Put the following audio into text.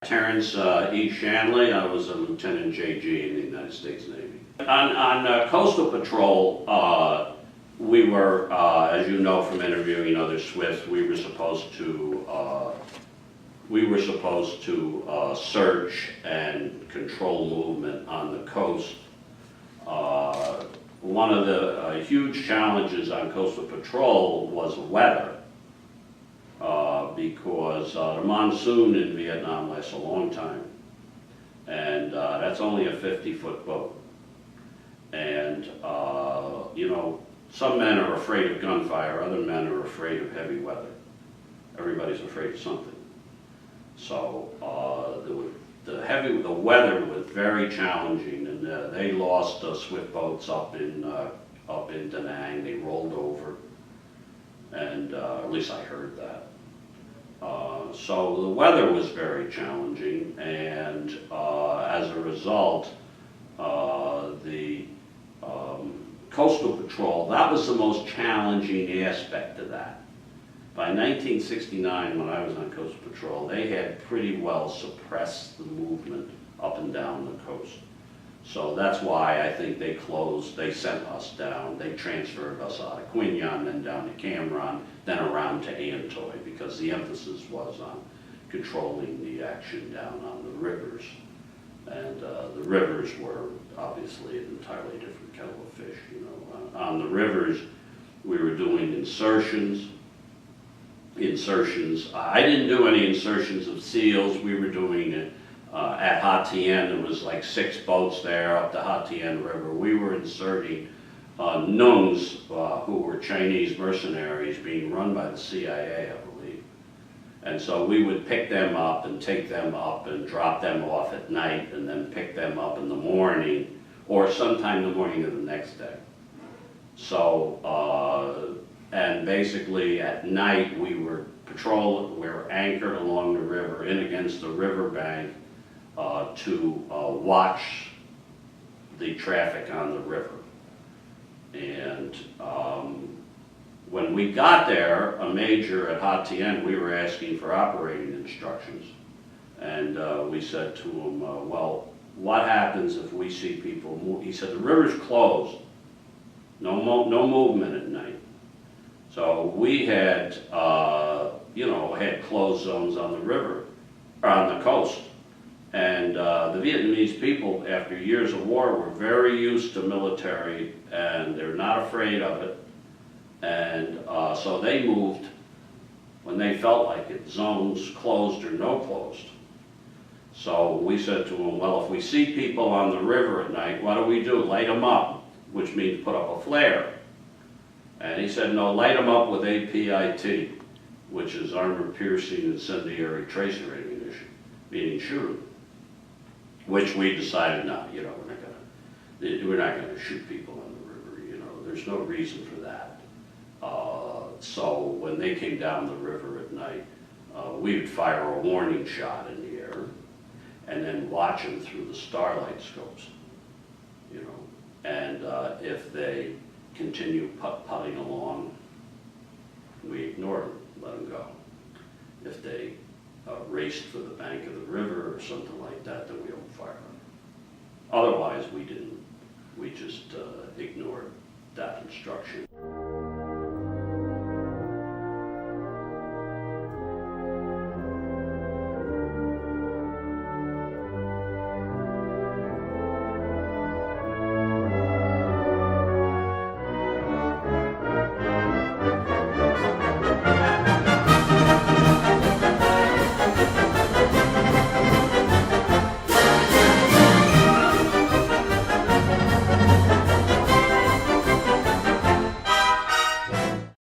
Terence Shanley. I was a Lieutenant JG in the United States Navy. On coastal patrol, we were, as you know from interviewing other SWIFTs, we were supposed to search and control movement on the coast. One of the huge challenges on coastal patrol was weather. Because the monsoon in Vietnam lasts a long time, and that's only a 50-foot boat. And you know, some men are afraid of gunfire, other men are afraid of heavy weather. Everybody's afraid of something. So the weather was very challenging, and they lost swift boats up in Da Nang. They rolled over, and at least I heard that. So the weather was very challenging, and as a result, the coastal patrol, that was the most challenging aspect of that. By 1969, when I was on coastal patrol, they had pretty well suppressed the movement up and down the coast. So that's why I think they sent us down, they transferred us out of Quin Yon, then down to Cam Ranh, then around to Antoy, because the emphasis was on controlling the action down on the rivers. And the rivers were obviously an entirely different kettle of fish. You know, on the rivers, we were doing insertions. I didn't do any insertions of seals. We were doing it at Ha Tien. There was like 6 boats there up the Ha Tien River. We were inserting Nungs, who were Chinese mercenaries being run by the CIA, I believe. And so we would pick them up and take them up and drop them off at night, and then pick them up in the morning, or sometime the morning of the next day. So, and basically at night we were patrolling, we were anchored along the river, in against the riverbank, to watch the traffic on the river. And when we got there, a major at Ha Tien, we were asking for operating instructions. And we said to him, well, what happens if we see people move? He said, the river's closed, no movement at night. So we had, you know, had closed zones on the river, or on the coast. And the Vietnamese people, after years of war, were very used to military, and they're not afraid of it. And so they moved when they felt like it, zones closed or no closed. So we said to them, well, if we see people on the river at night, what do? Light them up, which means put up a flare. And he said, no, light them up with APIT, which is armor-piercing incendiary tracer ammunition, meaning shoot them. Which we decided, no, you know, we're not gonna shoot people on the river. You know, there's no reason for that. So when they came down the river at night, we would fire a warning shot in the air, and then watch them through the starlight scopes. You know, and if they continue putting along, we ignore them, let them go. If they raced for the bank of the river or something like that, then we opened fire on them. Otherwise, we didn't. We just ignored that instruction